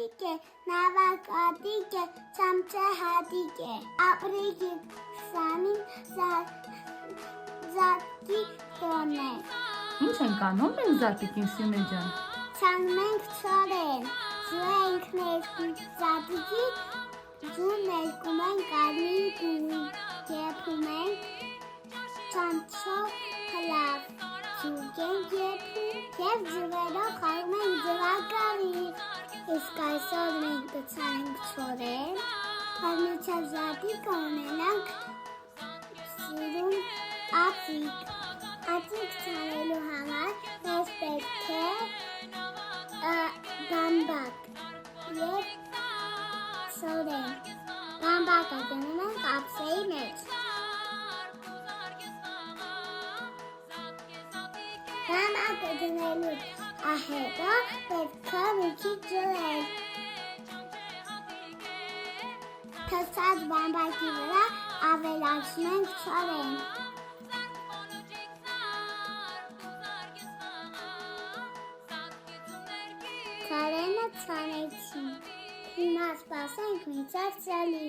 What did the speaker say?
Հատիկ է, նավակատիկ է, ծամծահատիկ է, ապրիքի 20-ին զատի տոն է։ Ինչ ենք անում մենք Զատիկին Սյունե ջան։ Ցանում ենք ծորեն, ջուր ենք ներկում Զատիկի, ջուր ներկում ենք արմին եփում ենք, ծանցով հլավ ջուր ենք եփում և ջուրերով խաղում ենք ջրակալի։ Իսկ այսօր մենք կցանենք ծորեն, առնիցավ Զատիկը ունենանք սիրուն ածիկ։ Ածիկ ցանելու համար մեզ պետք է բամբակ և ծորեն։ Բամբակը դնում ենք ափսեի մեջ։ Բամբակը դնելուց հետո պետք է մի քիչ ջրել։ Թսած բամբակի վրա ավելացնում ենք ծորեն։ Ծորենը ցանեցինք, հիմա սպասենք մինչև ծալի։